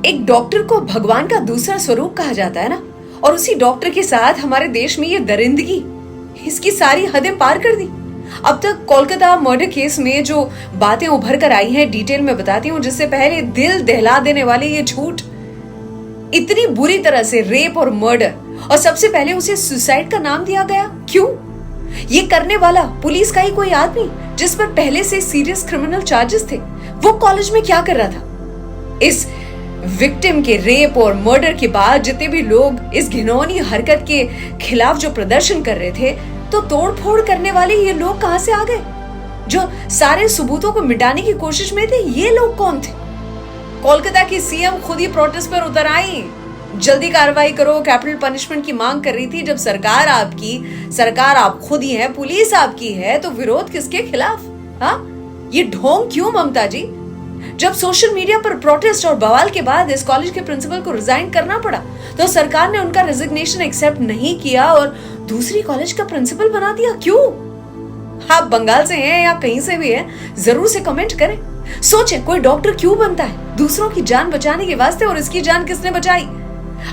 एक डॉक्टर को भगवान का दूसरा स्वरूप कहा जाता है ना, और उसी डॉक्टर के साथ हमारे देश में ये दरिंदगी, इसकी सारी हदें पार कर दी। अब तक कोलकाता मर्डर केस में जो बातें उभर कर आई हैं डिटेल में बताती हूँ, जिससे पहले दिल दहला देने वाले ये झूठ, इतनी बुरी तरह से रेप और मर्डर, और सबसे पहले उसे सुसाइड का नाम दिया गया। क्यों? ये करने वाला पुलिस का ही कोई आदमी जिस पर पहले से सीरियस क्रिमिनल चार्जेस थे, वो कॉलेज में क्या कर रहा था? इस विक्टिम के रेप और मर्डर के बाद जितने भी लोग इस घिनौनी हरकत के खिलाफ जो प्रदर्शन कर रहे थे, तो तोड़फोड़ करने वाले ये लोग कहां से आ गए? जो सारे सबूतों को मिटाने की कोशिश में थे, ये लोग कौन थे? कोलकाता की सीएम खुद ही प्रोटेस्ट पर उतर आई, जल्दी कार्रवाई करो, कैपिटल पनिशमेंट की मांग कर रही थी। जब सरकार आप खुद ही है, पुलिस आपकी है, तो विरोध किसके खिलाफ? हाँ, ये ढोंग क्यों ममता जी? जब सोशल मीडिया पर प्रोटेस्ट और बवाल के बाद इस कॉलेज के प्रिंसिपल को रिजाइन करना पड़ा, तो सरकार ने उनका रेजिग्नेशन एक्सेप्ट नहीं किया और दूसरी कॉलेज का प्रिंसिपल बना दिया। क्यों? आप बंगाल से हैं या कहीं से भी हैं, जरूर से कमेंट करें। सोचें, कोई डॉक्टर क्यों बनता है? दूसरों की जान बचाने के वास्ते, और इसकी जान किसने बचाई?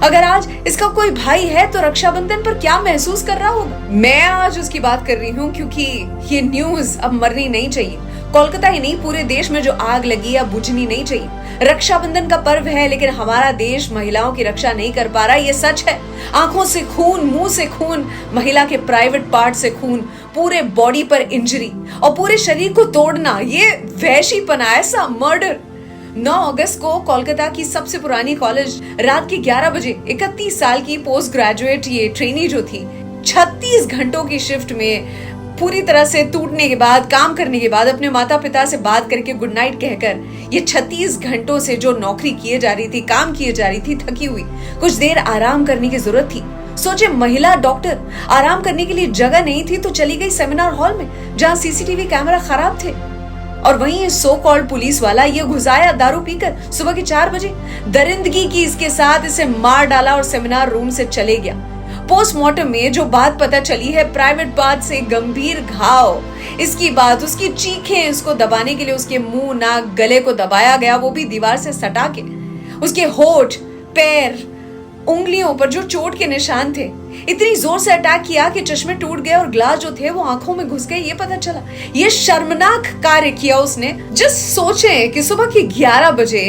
अगर आज इसका कोई भाई है तो रक्षाबंधन पर क्या महसूस कर रहा होगा? मैं आज उसकी बात कर रही हूँ क्योंकि ये न्यूज अब मरनी नहीं चाहिए। कोलकाता ही नहीं, पूरे देश में जो आग लगी है बुझनी नहीं चाहिए। रक्षाबंधन का पर्व है, लेकिन हमारा देश महिलाओं की रक्षा नहीं कर पा रहा, ये सच है। आंखों से खून, मुंह से खून, महिला के प्राइवेट पार्ट से खून, पूरे बॉडी पर इंजरी और पूरे शरीर को तोड़ना, ये वहशीपना, ऐसा मर्डर। 9 अगस्त को कोलकाता की सबसे पुरानी कॉलेज रात के 11 बजे 31 साल की पोस्ट ग्रेजुएट ये ट्रेनी जो थी, 36 घंटों की शिफ्ट में पूरी तरह से टूटने के बाद, काम करने के बाद, अपने माता पिता से बात करके गुड नाइट कहकर, ये 36 घंटों से जो नौकरी किए जा रही थी, काम किए जा रही थी, थकी हुई, कुछ देर आराम करने की जरूरत थी। सोचे, महिला डॉक्टर, आराम करने के लिए जगह नहीं थी तो चली गई सेमिनार हॉल में, जहां सीसीटीवी कैमरा खराब थे। और वहीं ये सो कॉल्ड पुलिस वाला ये घुसाया दारू पीकर सुबह के 4 बजे, दरिंदगी की इसके साथ, इसे मार डाला और सेमिनार रूम से चले गया। पोस्टमार्टम में जो बात पता चली है, प्राइवेट पार्ट से गंभीर घाव, इसकी बात, उसकी चीखें, इसको दबाने के लिए उसके मुंह, नाक, गले को दबाया गया, वो भी दीवार से सटा के। उसके होठ, पैर, उंगलियों पर जो चोट के निशान थे, इतनी जोर से अटैक किया कि चश्मे टूट गए और ग्लास जो थे वो आंखों में घुस गए, ये पता चला। ये शर्मनाक कार्य किया उसने। जस्ट सोचें कि सुबह के 11 बजे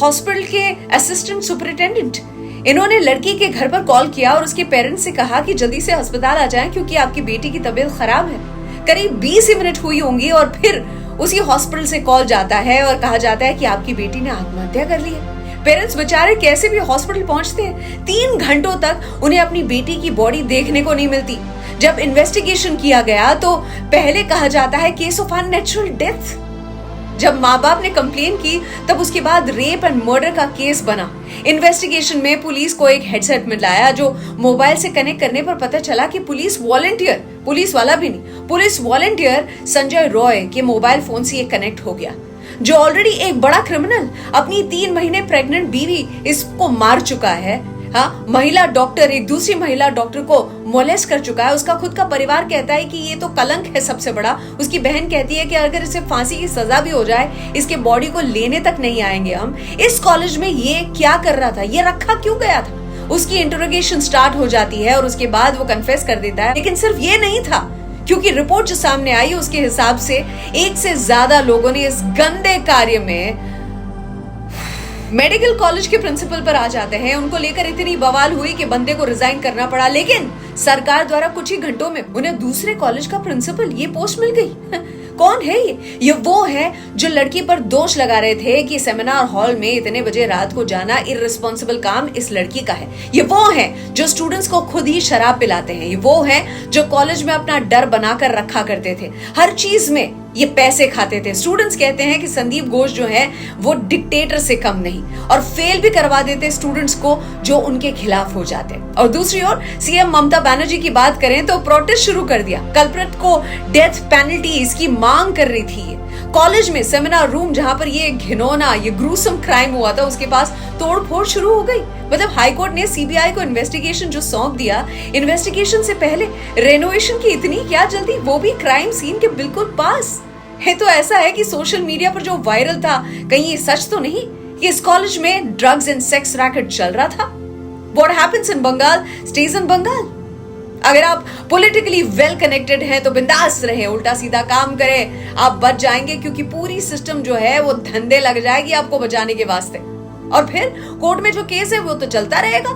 हॉस्पिटल के असिस्टेंट सुपरिटेंडेंट, इन्होंने लड़की के घर पर कॉल किया और उसके पेरेंट्स से कहा कि जल्दी से अस्पताल आ जाएं क्योंकि आपकी बेटी की तबीयत खराब है। करीब 20 मिनट हुई होंगी और फिर उसी हॉस्पिटल से कॉल जाता है और कहा जाता है कि आपकी बेटी ने आत्महत्या कर ली है। पेरेंट्स बेचारे कैसे भी हॉस्पिटल पहुंचते हैं, 3 घंटों तक उन्हें अपनी बेटी की बॉडी देखने को नहीं मिलती। जब इन्वेस्टिगेशन किया गया तो पहले कहा जाता है केस ऑफ अननेचुरल डेथ। जब माँ बाप ने कंप्लेन की तब उसके बाद रेप एंड मर्डर का केस बना। इन्वेस्टिगेशन में पुलिस को एक हेडसेट मिलाया जो मोबाइल से कनेक्ट करने पर पता चला कि पुलिस वॉलंटियर, पुलिस वाला भी नहीं, पुलिस वॉलंटियर संजय रॉय के मोबाइल फोन से ये कनेक्ट हो गया, जो ऑलरेडी एक बड़ा क्रिमिनल अपनी 3 महीने प्रेग्नेंट बीवी इसको मार चुका है। हाँ, महिला डॉक्टर एक दूसरी महिला डॉक्टर को मोलेस्ट कर चुका है। उसका खुद का परिवार कहता है कि ये तो कलंक है सबसे बड़ा। उसकी बहन कहती है कि अगर इसे फांसी की सजा भी हो जाए, इसके बॉडी को लेने तक नहीं आएंगे हम। इस कॉलेज में ये क्या कर रहा था, ये रखा क्यों गया था? उसकी इंटरोगेशन स्टार्ट हो जाती है और उसके बाद वो कन्फेस कर देता है। लेकिन सिर्फ ये नहीं था, क्योंकि रिपोर्ट जो सामने आई उसके हिसाब से 1 से ज्यादा लोगों ने इस गंदे कार्य में मेडिकल कॉलेज के प्रिंसिपल पर आ जाते हैं। उनको लेकर इतनी बवाल हुई कि बंदे को रिजाइन करना पड़ा, लेकिन सरकार द्वारा कुछ ही घंटों में उन्हें दूसरे कॉलेज का प्रिंसिपल ये पोस्ट मिल गई। कौन है ये? ये वो है जो लड़की पर दोष लगा रहे थे कि सेमिनार हॉल में इतने बजे रात को जाना इररिस्पॉन्सिबल काम इस लड़की का है। ये वो है जो स्टूडेंट्स को खुद ही शराब पिलाते हैं। ये वो है जो कॉलेज में अपना डर बनाकर रखा करते थे, हर चीज में ये पैसे खाते थे। स्टूडेंट्स कहते हैं कि संदीप घोष जो है वो डिक्टेटर से कम नहीं, और फेल भी करवा देते स्टूडेंट्स को जो उनके खिलाफ हो जाते। और दूसरी ओर सीएम ममता बनर्जी की बात करें तो प्रोटेस्ट शुरू कर दिया। कल्प्रिट को डेथ पेनल्टी इसकी मांग कर रही थी। कॉलेज में सेमिनार रूम जहां पर ये घिनौना, ये ग्रूसम क्राइम हुआ था, उसके पास तोड़फोड़ शुरू हो गई। मतलब हाईकोर्ट ने सीबीआई को इन्वेस्टिगेशन जो सौंप दिया, इन्वेस्टिगेशन से पहले रेनोवेशन की इतनी क्या जल्दी, वो भी क्राइम सीन के बिल्कुल पास है। तो ऐसा है कि सोशल मीडिया पर जो वायरल था, कहीं ये सच तो नहीं? कि इस कॉलेज में ड्रग्स एंड सेक्स रैकेट चल रहा था। What happens in Bengal stays in Bengal। अगर आप पॉलिटिकली वेल कनेक्टेड हैं तो बिंदास रहे, उल्टा सीधा काम करें, आप बच जाएंगे, क्योंकि पूरी सिस्टम जो है वो धंधे लग जाएगी आपको बचाने के वास्ते। और फिर कोर्ट में जो केस है वो तो चलता रहेगा,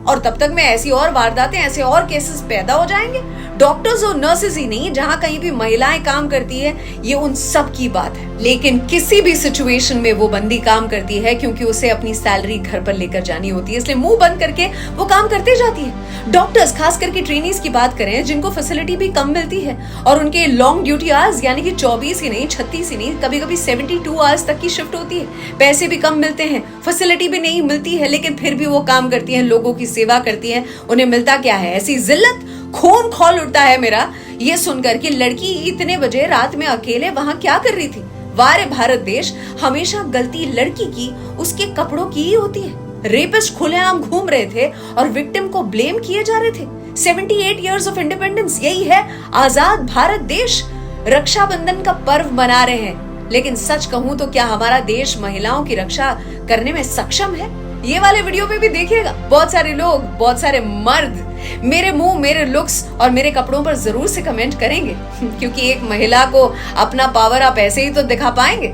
और तब तक में ऐसी और वारदातें, ऐसे और केसेस पैदा हो जाएंगे। डॉक्टर्स और नर्सेज ही नहीं, जहां कहीं भी महिलाएं काम करती है, ये उन सब की बात है। लेकिन किसी भी सिचुएशन में वो बंदी काम करती है क्योंकि उसे अपनी सैलरी घर पर लेकर जानी होती है, इसलिए मुंह बंद करके वो काम करते जाती है। डॉक्टर्स, खास करके ट्रेनीज की बात करें, जिनको फैसिलिटी भी कम मिलती है और उनके लॉन्ग ड्यूटी आवर्स यानी कि 24 ही नहीं, 36 ही नहीं, कभी कभी 72 आवर्स तक की शिफ्ट होती है। पैसे भी कम मिलते हैं, फैसिलिटी भी नहीं मिलती है, लेकिन फिर भी वो काम करती हैं, लोगों की सेवा करती हैं। उन्हें मिलता क्या है? ऐसी जिल्लत। खून खौल उठता है मेरा ये सुनकर कि लड़की इतने बजे रात में अकेले वहां क्या कर रही थी। वारे भारत देश, हमेशा गलती लड़की की, उसके कपड़ों की ही होती है। रेपिस्ट खुलेआम घूम रहे थे और विक्टिम को ब्लेम किए जा रहे थे। 78 इयर्स ऑफ इंडिपेंडेंस, यही है आजाद भारत देश। रक्षाबंधन का पर्व मना रहे हैं, लेकिन सच कहूं तो क्या हमारा देश महिलाओं की रक्षा करने में सक्षम है? ये वाले वीडियो में भी देखिएगा, बहुत सारे लोग, बहुत सारे मर्द मेरे मुंह, मेरे लुक्स और मेरे कपड़ों पर जरूर से कमेंट करेंगे, क्योंकि एक महिला को अपना पावर आप ऐसे ही तो दिखा पाएंगे।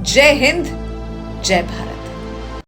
जय हिंद, जय भारत।